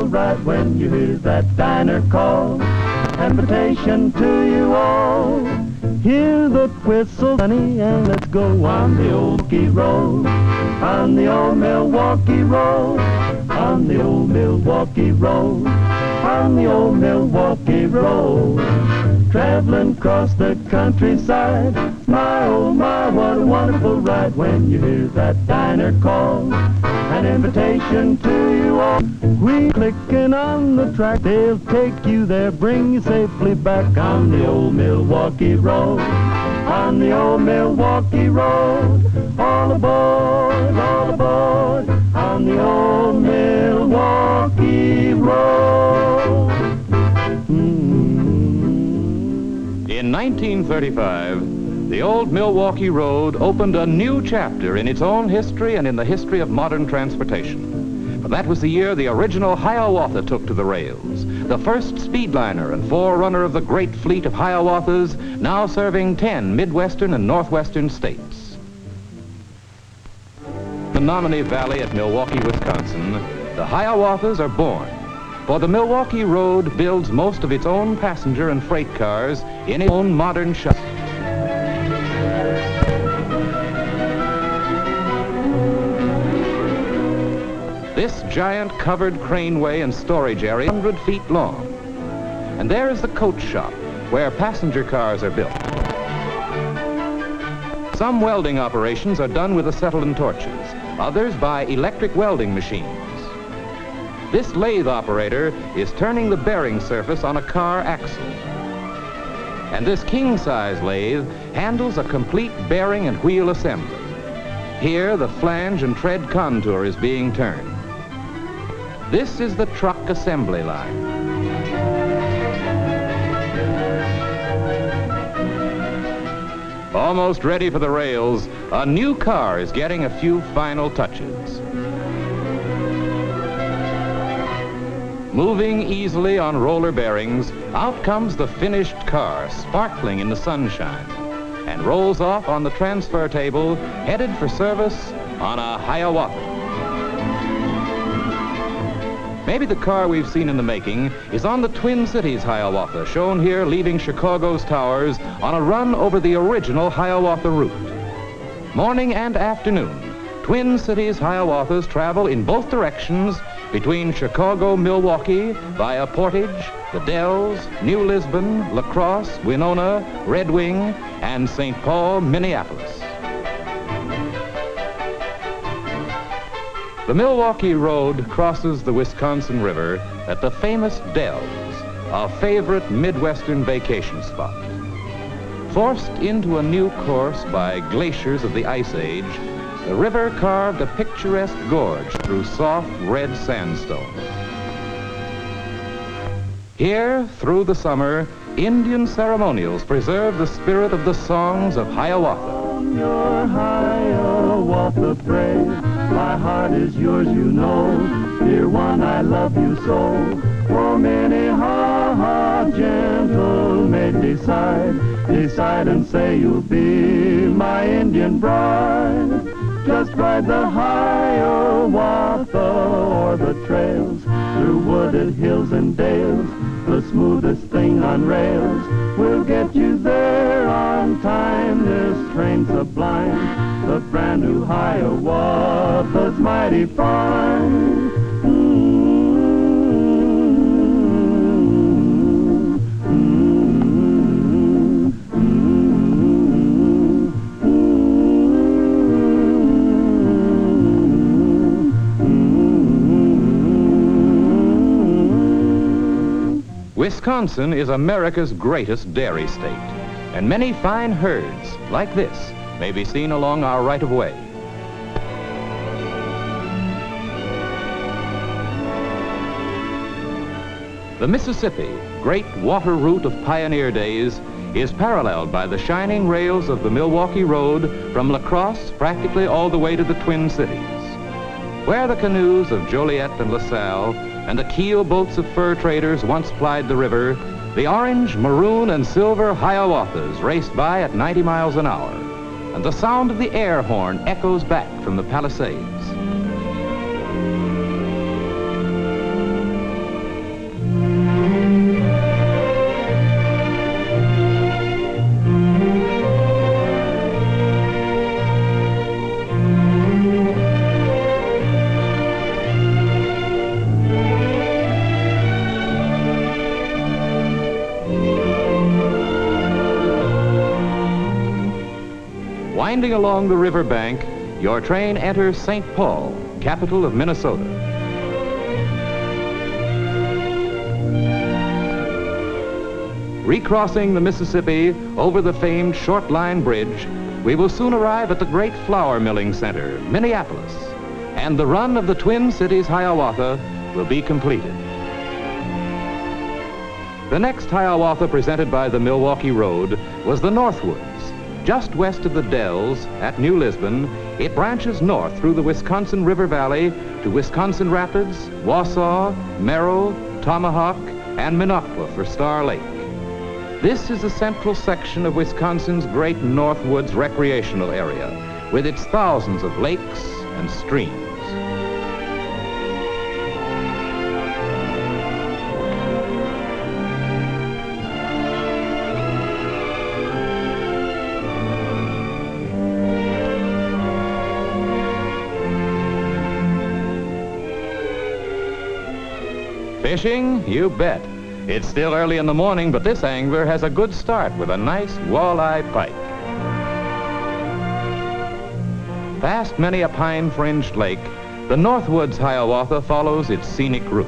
Right when you hear that diner call, invitation to you all. Hear the whistle, honey, and let's go on the old Milwaukee Road, on the old Milwaukee Road, on the old Milwaukee Road, on the old Milwaukee Road. Traveling across the countryside, my oh my, what a wonderful ride when you hear that diner call, an invitation to you all. We clicking on the track, they'll take you there, bring you safely back on the old Milwaukee Road, on the old Milwaukee Road. All aboard, on the old Milwaukee Road. In 1935, the old Milwaukee Road opened a new chapter in its own history and in the history of modern transportation. For that was the year the original Hiawatha took to the rails, the first speedliner and forerunner of the great fleet of Hiawathas, now serving 10 Midwestern and Northwestern states. In the Nominee Valley at Milwaukee, Wisconsin, the Hiawathas are born. For the Milwaukee Road builds most of its own passenger and freight cars in its own modern shop. This giant covered craneway and storage area 100 feet long. And there is the coach shop where passenger cars are built. Some welding operations are done with acetylene torches, others by electric welding machines. This lathe operator is turning the bearing surface on a car axle. And this king-size lathe handles a complete bearing and wheel assembly. Here, the flange and tread contour is being turned. This is the truck assembly line. Almost ready for the rails, a new car is getting a few final touches. Moving easily on roller bearings, out comes the finished car, sparkling in the sunshine, and rolls off on the transfer table, headed for service on a Hiawatha. Maybe the car we've seen in the making is on the Twin Cities Hiawatha, shown here leaving Chicago's towers on a run over the original Hiawatha route. Morning and afternoon, Twin Cities Hiawathas travel in both directions between Chicago, Milwaukee, via Portage, the Dells, New Lisbon, La Crosse, Winona, Red Wing, and St Paul, Minneapolis. The Milwaukee Road crosses the Wisconsin River at the famous Dells, a favorite Midwestern vacation spot. Forced into a new course by glaciers of the Ice Age, the river carved a picturesque gorge through soft red sandstone. Here, through the summer, Indian ceremonials preserve the spirit of the songs of Hiawatha. Your Hiawatha brave, my heart is yours, you know. Dear one, I love you so. For Minnehaha, gentle maid, decide and say you'll be my Indian bride. Just ride the Hiawatha o'er the trails, through wooded hills and dales, the smoothest thing on rails. We'll get you there on time, this train sublime, the brand new Hiawatha's mighty fine. Wisconsin is America's greatest dairy state, and many fine herds, like this, may be seen along our right-of-way. The Mississippi, great water route of pioneer days, is paralleled by the shining rails of the Milwaukee Road from La Crosse practically all the way to the Twin Cities. Where the canoes of Joliet and LaSalle and the keel boats of fur traders once plied the river, the orange, maroon, and silver Hiawathas raced by at 90 miles an hour, and the sound of the air horn echoes back from the Palisades. Moving along the river bank, your train enters St. Paul, capital of Minnesota. Recrossing the Mississippi over the famed Short Line Bridge, we will soon arrive at the great flour milling center, Minneapolis, and the run of the Twin Cities Hiawatha will be completed. The next Hiawatha presented by the Milwaukee Road was the Northwoods. Just west of the Dells at New Lisbon, it branches north through the Wisconsin River Valley to Wisconsin Rapids, Wausau, Merrill, Tomahawk, and Minocqua for Star Lake. This is the central section of Wisconsin's great Northwoods recreational area, with its thousands of lakes and streams. Fishing? You bet. It's still early in the morning, but this angler has a good start with a nice walleye pike. Past many a pine-fringed lake, the Northwoods Hiawatha follows its scenic route.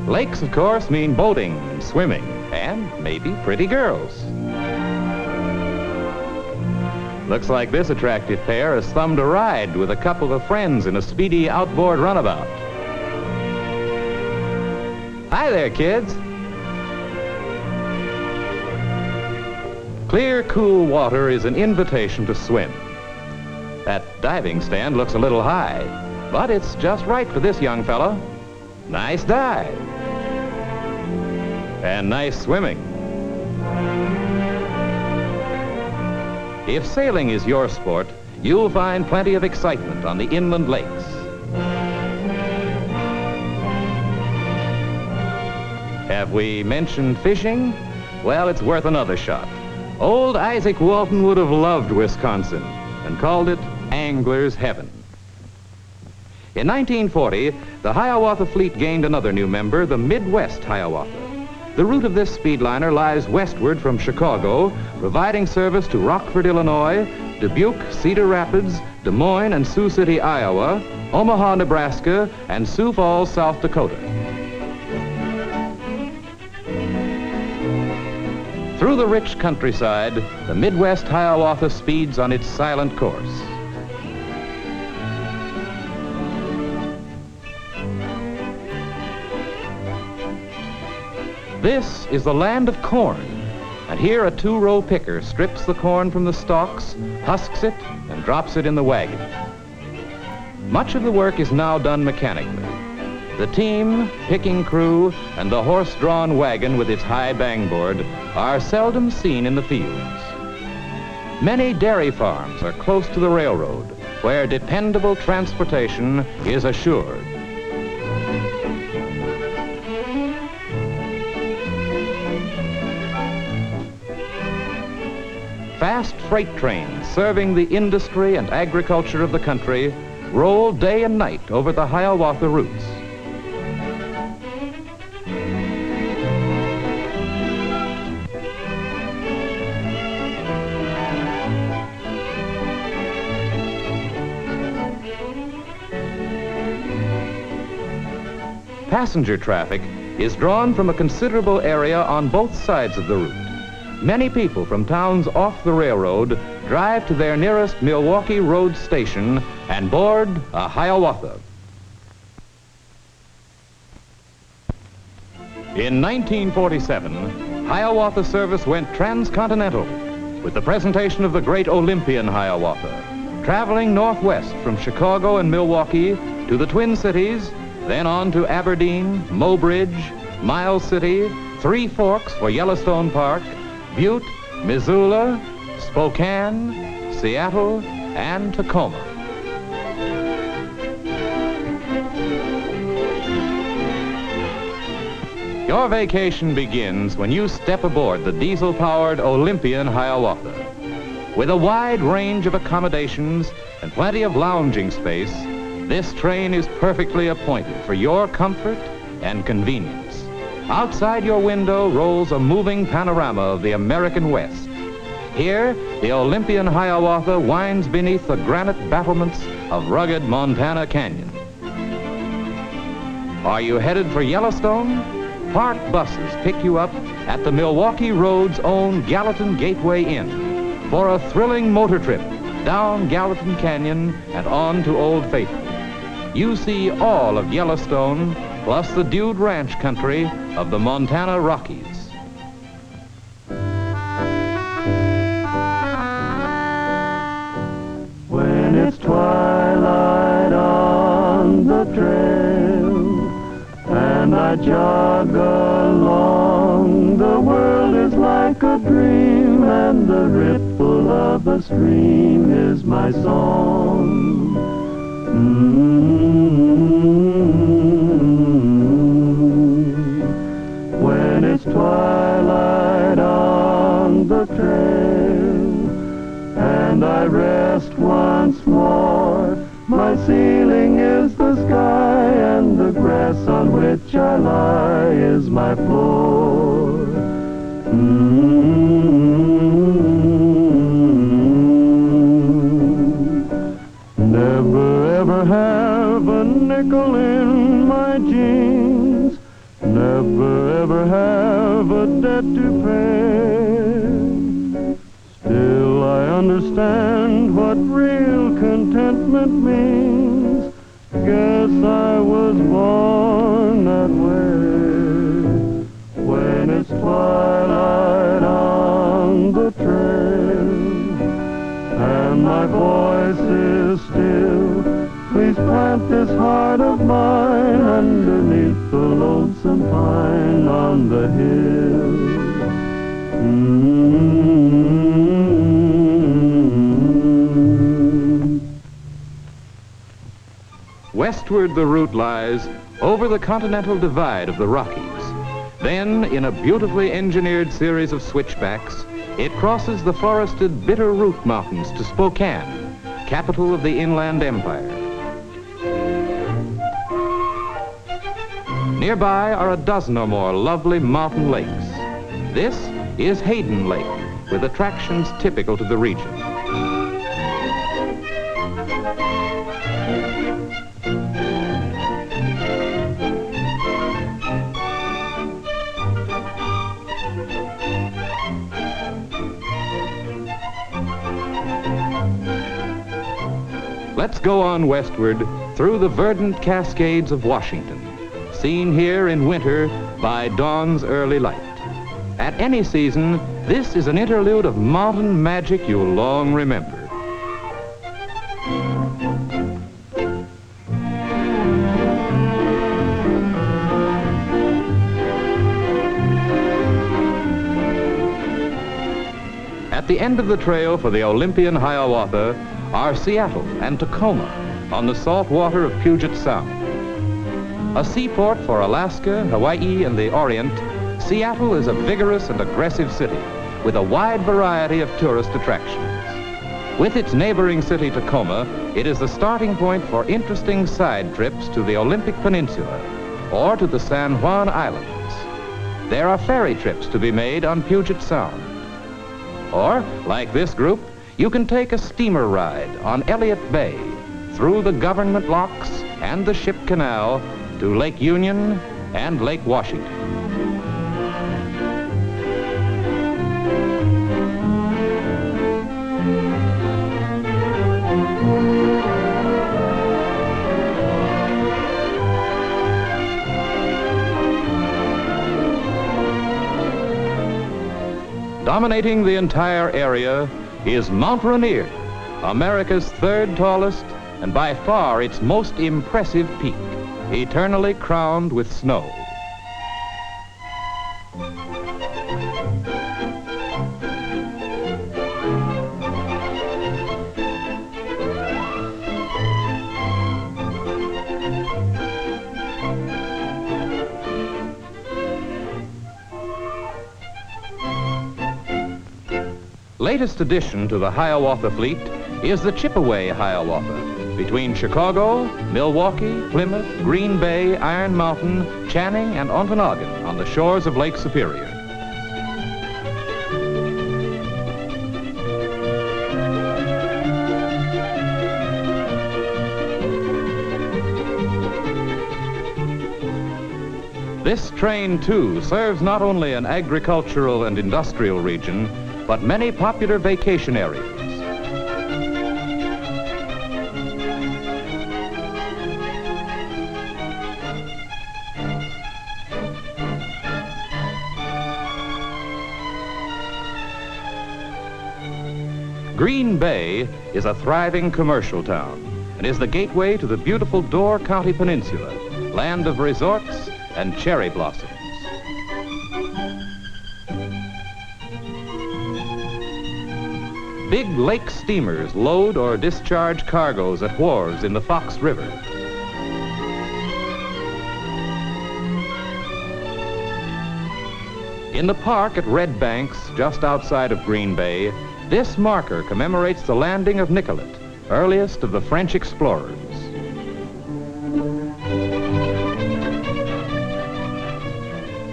Lakes, of course, mean boating and swimming, and maybe pretty girls. Looks like this attractive pair has thumbed a ride with a couple of friends in a speedy outboard runabout. Hi there, kids. Clear, cool water is an invitation to swim. That diving stand looks a little high, but it's just right for this young fella. Nice dive. And nice swimming. If sailing is your sport, you'll find plenty of excitement on the inland lakes. Have we mentioned fishing? Well, it's worth another shot. Old Isaac Walton would have loved Wisconsin and called it Angler's Heaven. In 1940, the Hiawatha fleet gained another new member, the Midwest Hiawatha. The route of this speedliner lies westward from Chicago, providing service to Rockford, Illinois, Dubuque, Cedar Rapids, Des Moines and Sioux City, Iowa, Omaha, Nebraska, and Sioux Falls, South Dakota. Through the rich countryside, the Midwest Hiawatha speeds on its silent course. This is the land of corn, and here a two-row picker strips the corn from the stalks, husks it, and drops it in the wagon. Much of the work is now done mechanically. The team, picking crew, and the horse-drawn wagon with its high bangboard are seldom seen in the fields. Many dairy farms are close to the railroad, where dependable transportation is assured. Fast freight trains serving the industry and agriculture of the country roll day and night over the Hiawatha routes. Passenger traffic is drawn from a considerable area on both sides of the route. Many people from towns off the railroad drive to their nearest Milwaukee Road station and board a Hiawatha. In 1947, Hiawatha service went transcontinental with the presentation of the great Olympian Hiawatha, traveling northwest from Chicago and Milwaukee to the Twin Cities, then on to Aberdeen, Mobridge, Miles City, Three Forks for Yellowstone Park, Butte, Missoula, Spokane, Seattle, and Tacoma. Your vacation begins when you step aboard the diesel-powered Olympian Hiawatha. With a wide range of accommodations and plenty of lounging space, this train is perfectly appointed for your comfort and convenience. Outside your window rolls a moving panorama of the American West. Here, the Olympian Hiawatha winds beneath the granite battlements of rugged Montana Canyon. Are you headed for Yellowstone? Park buses pick you up at the Milwaukee Road's own Gallatin Gateway Inn for a thrilling motor trip down Gallatin Canyon and on to Old Faithful. You see all of Yellowstone plus the Dude Ranch country of the Montana Rockies. When it's twilight on the trail and I jog along, the world is like a dream and the ripple of the stream is my song. When it's twilight on the trail and I rest once more, my ceiling is the sky and the grass on which I lie is my floor. Never ever have a nickel in my jeans, never ever have a debt to pay. Still I understand what real contentment means. Guess I was born that way. When it's twilight on the trail and my voice is still, please plant this heart of mine underneath the lonesome pine on the hill. Westward the route lies over the continental divide of the Rockies. Then, in a beautifully engineered series of switchbacks, it crosses the forested Bitterroot Mountains to Spokane, capital of the Inland Empire. Nearby are a dozen or more lovely mountain lakes. This is Hayden Lake, with attractions typical to the region. Let's go on westward through the verdant Cascades of Washington, seen here in winter by dawn's early light. At any season, this is an interlude of mountain magic you'll long remember. At the end of the trail for the Olympian Hiawatha are Seattle and Tacoma on the salt water of Puget Sound. A seaport for Alaska, Hawaii, and the Orient, Seattle is a vigorous and aggressive city with a wide variety of tourist attractions. With its neighboring city, Tacoma, it is the starting point for interesting side trips to the Olympic Peninsula or to the San Juan Islands. There are ferry trips to be made on Puget Sound. Or, like this group, you can take a steamer ride on Elliott Bay through the government locks and the ship canal to Lake Union and Lake Washington. Dominating the entire area is Mount Rainier, America's third tallest and by far its most impressive peak, eternally crowned with snow. Latest addition to the Hiawatha fleet is the Chippewa Hiawatha, between Chicago, Milwaukee, Plymouth, Green Bay, Iron Mountain, Channing, and Ontonagon on the shores of Lake Superior. This train, too, serves not only an agricultural and industrial region, but many popular vacation areas. Green Bay is a thriving commercial town and is the gateway to the beautiful Door County Peninsula, land of resorts and cherry blossoms. Big lake steamers load or discharge cargoes at wharves in the Fox River. In the park at Red Banks, just outside of Green Bay, this marker commemorates the landing of Nicolet, earliest of the French explorers.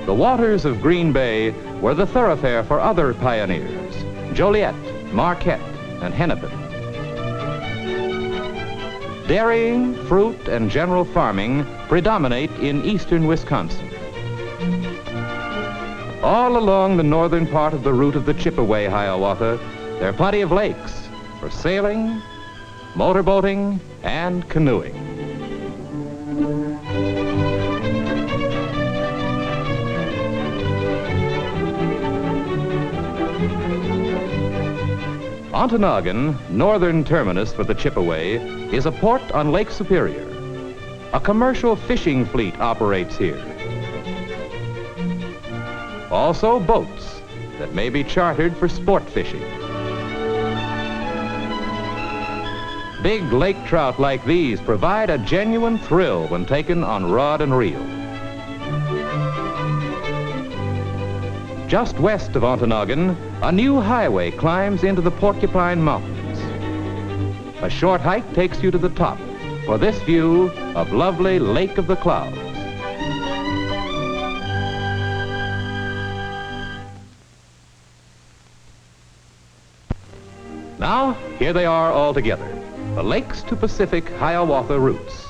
The waters of Green Bay were the thoroughfare for other pioneers, Joliet, Marquette, and Hennepin. Dairying, fruit, and general farming predominate in eastern Wisconsin. All along the northern part of the route of the Chippewa Hiawatha, there are plenty of lakes for sailing, motorboating, and canoeing. Ontonagon, northern terminus for the Chippewa, is a port on Lake Superior. A commercial fishing fleet operates here. Also boats that may be chartered for sport fishing. Big lake trout like these provide a genuine thrill when taken on rod and reel. Just west of Ontonagon, a new highway climbs into the Porcupine Mountains. A short hike takes you to the top for this view of lovely Lake of the Clouds. Now, here they are all together, the Lakes to Pacific Hiawatha routes.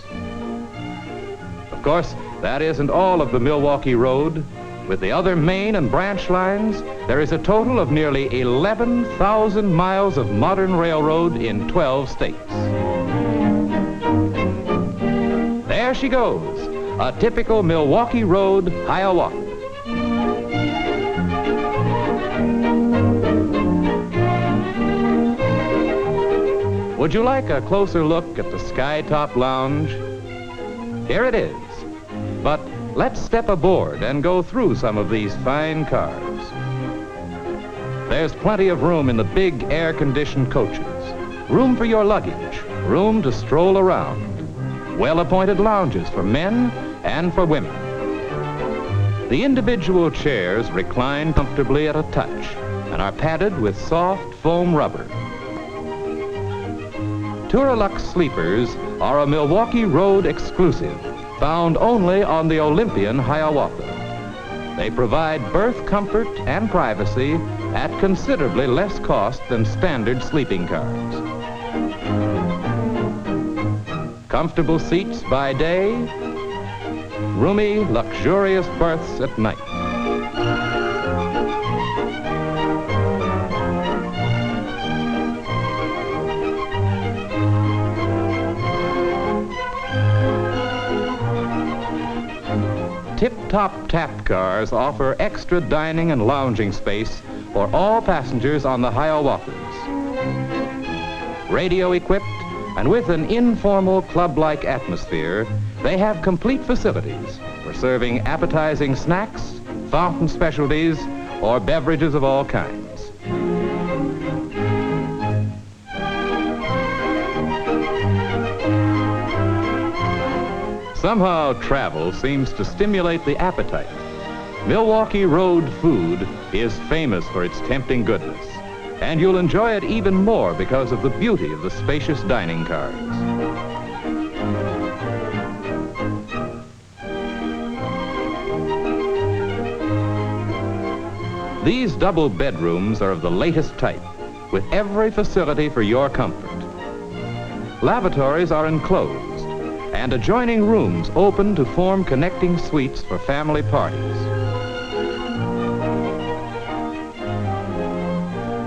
Of course, that isn't all of the Milwaukee Road. With the other main and branch lines, there is a total of nearly 11,000 miles of modern railroad in 12 states. There she goes, a typical Milwaukee Road Hiawatha. Would you like a closer look at the Skytop Lounge? Here it is, but let's step aboard and go through some of these fine cars. There's plenty of room in the big air-conditioned coaches. Room for your luggage, room to stroll around. Well-appointed lounges for men and for women. The individual chairs recline comfortably at a touch and are padded with soft foam rubber. Touralux sleepers are a Milwaukee Road exclusive, found only on the Olympian Hiawatha. They provide berth comfort and privacy at considerably less cost than standard sleeping cars. Comfortable seats by day, roomy, luxurious berths at night. Tip-top tap cars offer extra dining and lounging space for all passengers on the Hiawathas. Radio equipped and with an informal club-like atmosphere, they have complete facilities for serving appetizing snacks, fountain specialties, or beverages of all kinds. Somehow travel seems to stimulate the appetite. Milwaukee Road food is famous for its tempting goodness. And you'll enjoy it even more because of the beauty of the spacious dining cars. These double bedrooms are of the latest type, with every facility for your comfort. Lavatories are enclosed, and adjoining rooms open to form connecting suites for family parties.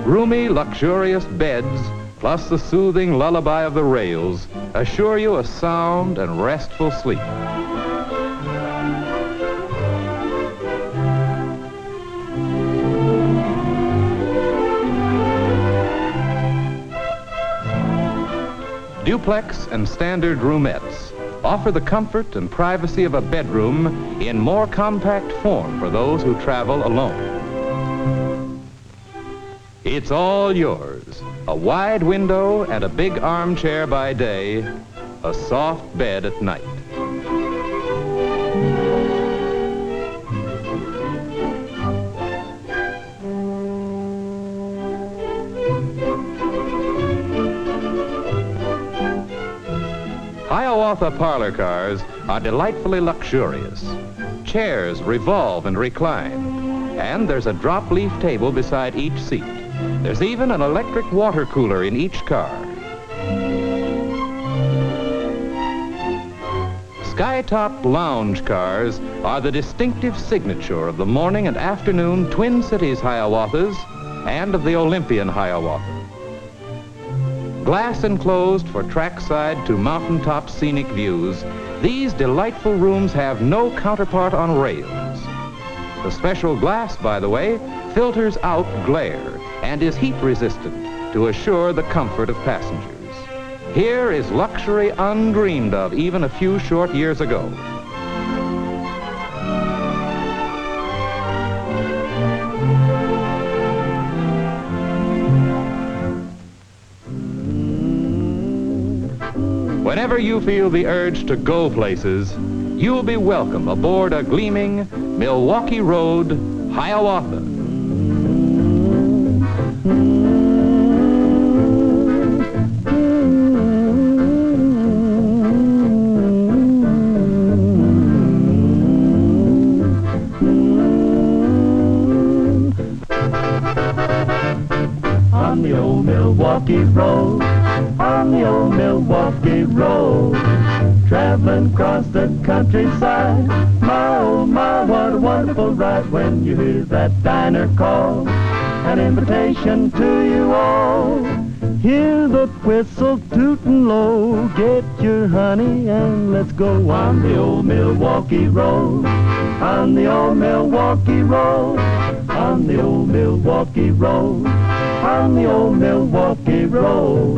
Roomy, luxurious beds, plus the soothing lullaby of the rails, assure you a sound and restful sleep. Duplex and standard roomettes offer the comfort and privacy of a bedroom in more compact form for those who travel alone. It's all yours. A wide window and a big armchair by day, a soft bed at night. Hiawatha parlor cars are delightfully luxurious. Chairs revolve and recline, and there's a drop leaf table beside each seat. There's even an electric water cooler in each car. Skytop lounge cars are the distinctive signature of the morning and afternoon Twin Cities Hiawathas and of the Olympian Hiawatha. Glass enclosed for trackside to mountaintop scenic views, these delightful rooms have no counterpart on rails. The special glass, by the way, filters out glare and is heat resistant to assure the comfort of passengers. Here is luxury undreamed of even a few short years ago. Whenever you feel the urge to go places, you'll be welcome aboard a gleaming Milwaukee Road Hiawatha. On the old Milwaukee Road, on the old Milwaukee Road, traveling across the countryside. My, oh my, what a wonderful ride when you hear that diner call, an invitation to you all. Hear the whistle tootin' low, get your honey and let's go on the old Milwaukee Road, on the old Milwaukee Road, on the old Milwaukee Road, on the old Milwaukee Road.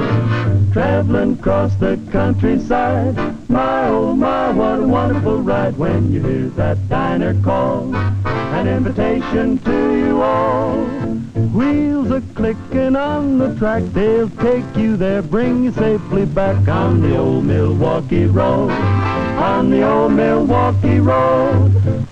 Traveling across the countryside. My, oh my, what a wonderful ride when you hear that diner call, an invitation to you all. Wheels are clicking on the track, they'll take you there, bring you safely back on the old Milwaukee Road, on the old Milwaukee Road.